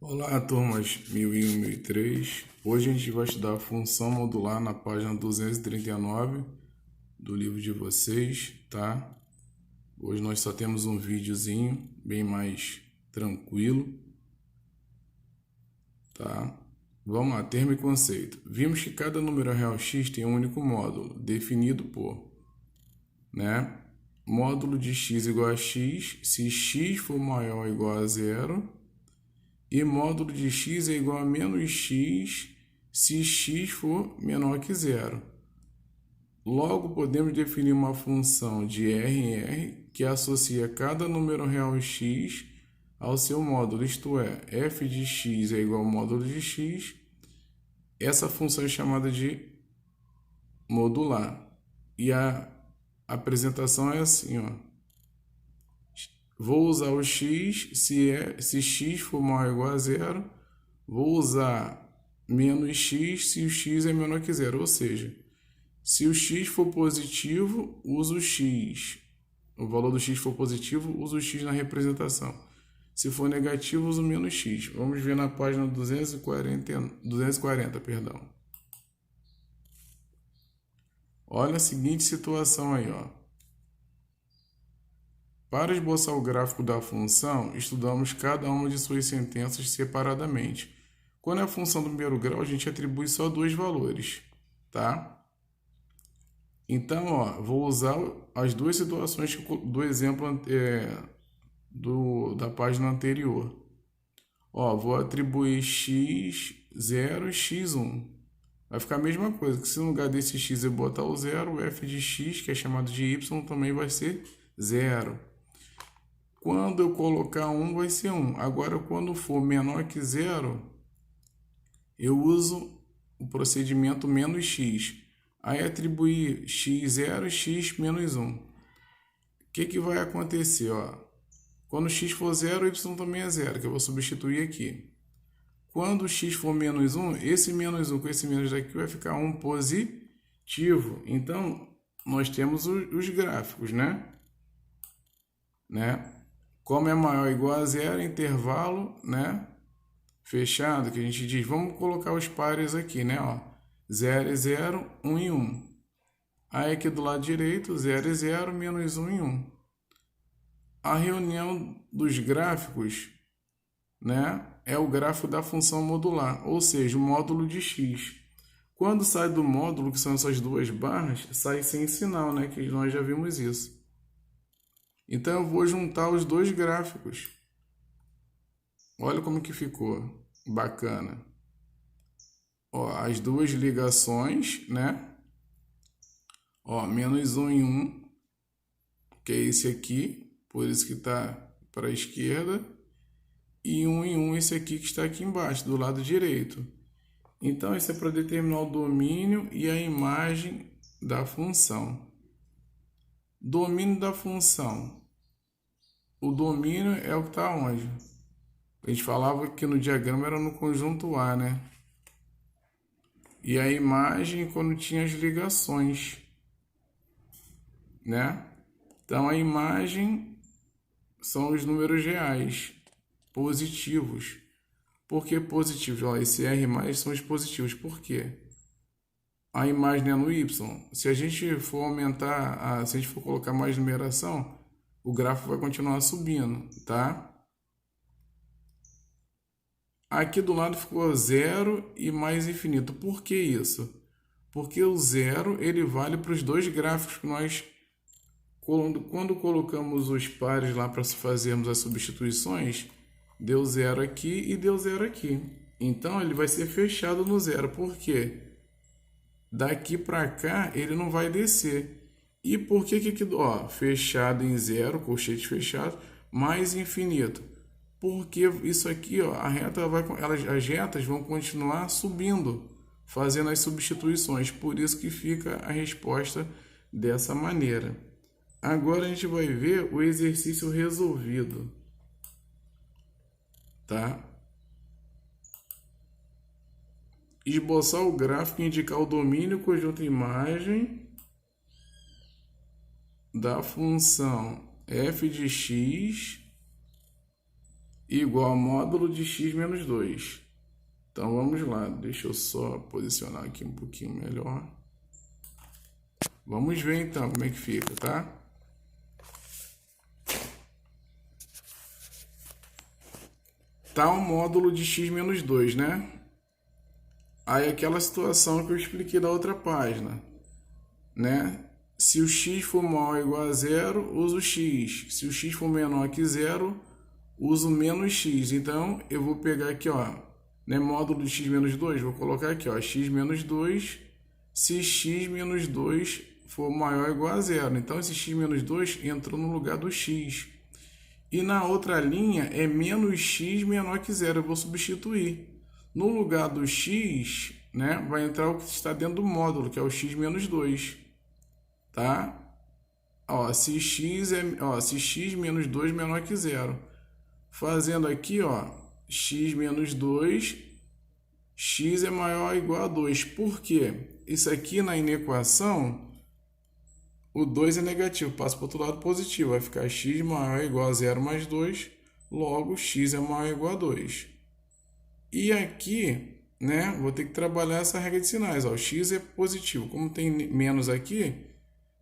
Olá, turmas 1001 e 1003. Hoje a gente vai estudar a função modular na página 239 do livro de vocês, tá? Hoje nós só temos um videozinho bem mais tranquilo, tá? Vamos lá, termo e conceito. Vimos que cada número real x tem um único módulo, definido por, né? Módulo de x igual a x, se x for maior ou igual a zero. E módulo de x é igual a menos x se x for menor que zero. Logo, podemos definir uma função de R em R que associa cada número real x ao seu módulo, isto é, f de x é igual ao módulo de x. Essa função é chamada de modular. E a apresentação é assim, ó. Vou usar o x se x for maior ou igual a zero. Vou usar menos x se o x é menor que zero. Ou seja, se o x for positivo, uso o x. O valor do x for positivo, uso o x na representação. Se for negativo, uso menos x. Vamos ver na página 240, perdão. Olha a seguinte situação aí, ó. Para esboçar o gráfico da função, estudamos cada uma de suas sentenças separadamente. Quando é a função do primeiro grau, a gente atribui só dois valores, tá? Então, ó, vou usar as duas situações do exemplo da página anterior. Ó, vou atribuir x0 e x1. Vai ficar a mesma coisa, que se no lugar desse x eu botar o zero, o f de x, que é chamado de y, também vai ser zero. Quando eu colocar 1, vai ser 1. Agora, quando for menor que zero, eu uso o procedimento menos x. Aí, atribuir x0 e x menos 1. O que vai acontecer? Ó? Quando x for zero, y também é zero, que eu vou substituir aqui. Quando x for menos 1, esse menos 1 com esse menos daqui vai ficar 1 positivo. Então, nós temos os gráficos, né? Como é maior ou igual a zero, intervalo, né? Fechado, que a gente diz, vamos colocar os pares aqui, né? Ó, 0 e 0, 1 e 1. Aí aqui do lado direito, 0 e 0, menos 1 e 1. A reunião dos gráficos, né? É o gráfico da função modular, ou seja, o módulo de x. Quando sai do módulo, que são essas duas barras, sai sem sinal, né? Que nós já vimos isso. Então, eu vou juntar os dois gráficos. Olha como que ficou. Bacana. Ó, as duas ligações, né? Ó, menos 1 em 1, que é esse aqui. Por isso que está para a esquerda. E 1 em 1, esse aqui que está aqui embaixo, do lado direito. Então, isso é para determinar o domínio e a imagem da função. Domínio da função. O domínio é o que está onde? A gente falava que no diagrama era no conjunto A, né? E a imagem quando tinha as ligações, né? Então, a imagem são os números reais, positivos. Por que positivos? Ó, esse R mais são os positivos. Por quê? A imagem é no Y. Se a gente for aumentar, se a gente for colocar mais numeração, o gráfico vai continuar subindo, tá? Aqui do lado ficou zero e mais infinito. Por que isso? Porque o zero ele vale para os dois gráficos que nós, quando colocamos os pares lá para fazermos as substituições, deu zero aqui e deu zero aqui. Então ele vai ser fechado no zero. Por quê? Daqui para cá ele não vai descer. E por que aqui, ó, fechado em zero, colchete fechado, mais infinito? Porque isso aqui, ó, as retas vão continuar subindo, fazendo as substituições. Por isso que fica a resposta dessa maneira. Agora a gente vai ver o exercício resolvido, tá? Esboçar o gráfico e indicar o domínio conjunto imagem da função f de x igual a módulo de x menos 2. Então vamos lá, deixa eu só posicionar aqui um pouquinho melhor. Vamos ver então como é que fica, tá? Tá o módulo de x menos 2, né? Aí aquela situação que eu expliquei da outra página, né? Se o x for maior ou igual a zero, uso o x. Se o x for menor que zero, uso menos x. Então, eu vou pegar aqui, ó, né, módulo de x menos 2, vou colocar aqui, ó, x menos 2, se x menos 2 for maior ou igual a zero. Então, esse x menos 2 entrou no lugar do x. E na outra linha é menos x menor que zero, eu vou substituir. No lugar do x, né, vai entrar o que está dentro do módulo, que é o x menos 2. Tá? Ó, se x menos 2 menor que zero. Fazendo aqui, ó, x menos 2, x é maior ou igual a 2. Por quê? Isso aqui na inequação, o 2 é negativo, passa para o outro lado positivo. Vai ficar x maior ou igual a 0 mais 2, logo x é maior ou igual a 2. E aqui, né, vou ter que trabalhar essa regra de sinais. Ó, x é positivo. Como tem menos aqui,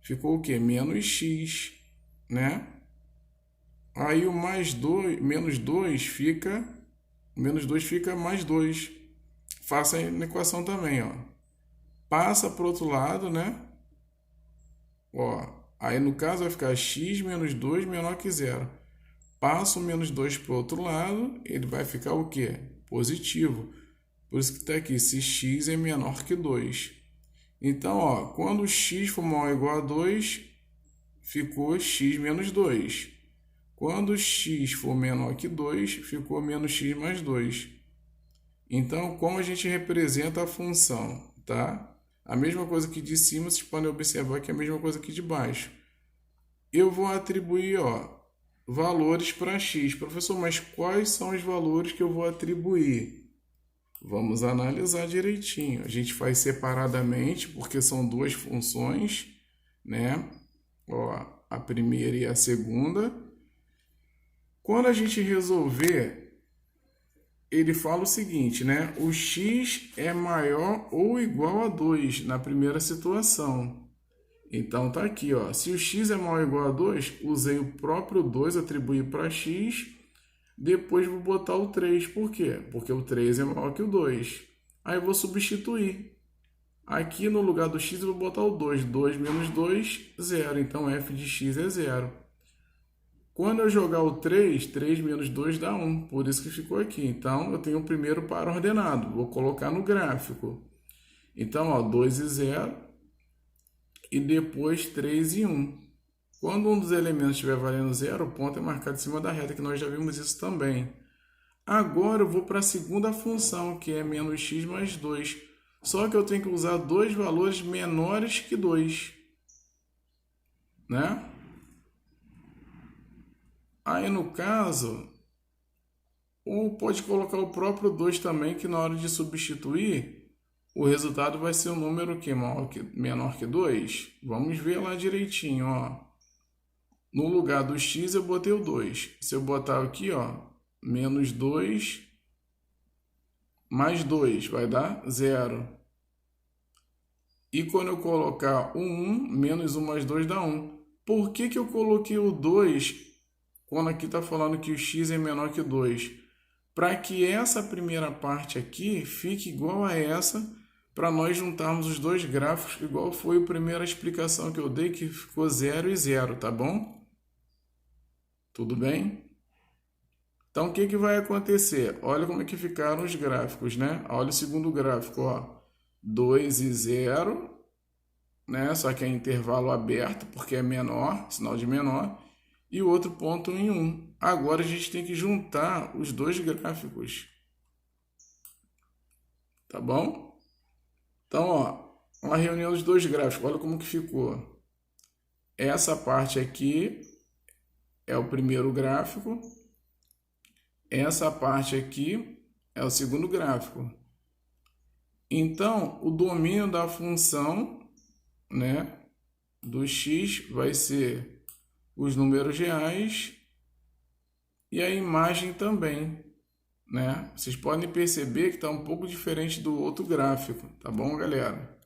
ficou o quê? Menos x, né? Aí o mais 2, menos 2 fica mais 2. Faça a equação também, ó. Passa para o outro lado, né? Ó, aí no caso vai ficar x menos 2 menor que zero. Passa o menos 2 para o outro lado, ele vai ficar o quê? Positivo. Por isso que está aqui, se x é menor que 2. Então, ó, quando x for maior ou igual a 2, ficou x menos 2. Quando x for menor que 2, ficou menos x mais 2. Então, como a gente representa a função, tá? A mesma coisa aqui de cima, vocês podem observar que é a mesma coisa aqui de baixo. Eu vou atribuir, ó, valores para x. Professor, mas quais são os valores que eu vou atribuir? Vamos analisar direitinho. A gente faz separadamente, porque são duas funções, né? Ó, a primeira e a segunda. Quando a gente resolver, ele fala o seguinte, né? O x é maior ou igual a 2 na primeira situação. Então tá aqui, ó. Se o x é maior ou igual a 2, usei o próprio 2, atribuí para x. Depois vou botar o 3. Por quê? Porque o 3 é maior que o 2. Aí eu vou substituir. Aqui no lugar do x eu vou botar o 2. 2 menos 2, 0. Então f de x é 0. Quando eu jogar o 3, 3 menos 2 dá 1. Por isso que ficou aqui. Então eu tenho o primeiro par ordenado. Vou colocar no gráfico. Então, ó, 2 e 0. E depois 3 e 1. Quando um dos elementos estiver valendo 0, o ponto é marcado em cima da reta, que nós já vimos isso também. Agora eu vou para a segunda função, que é menos x mais 2. Só que eu tenho que usar dois valores menores que 2. Né? Aí no caso, ou pode colocar o próprio 2 também, que na hora de substituir, o resultado vai ser um número que menor que 2. Vamos ver lá direitinho, ó. No lugar do x eu botei o 2. Se eu botar aqui, ó, menos 2 mais 2 vai dar 0. E quando eu colocar o 1, menos 1 mais 2 dá 1. Por que que eu coloquei o 2 quando aqui está falando que o x é menor que 2? Para que essa primeira parte aqui fique igual a essa, para nós juntarmos os dois gráficos, igual foi a primeira explicação que eu dei, que ficou 0 e 0, tá bom? Tudo bem? Então, o que que vai acontecer? Olha como é que ficaram os gráficos, né? Olha o segundo gráfico, ó. 2 e 0, né? Só que é intervalo aberto, porque é menor, sinal de menor. E o outro ponto em 1. Agora a gente tem que juntar os dois gráficos. Tá bom? Então, ó, uma reunião dos dois gráficos. Olha como que ficou. Essa parte aqui é o primeiro gráfico. Essa parte aqui é o segundo gráfico. Então, o domínio da função, né, do x vai ser os números reais e a imagem também, né? Vocês podem perceber que está um pouco diferente do outro gráfico, tá bom, galera?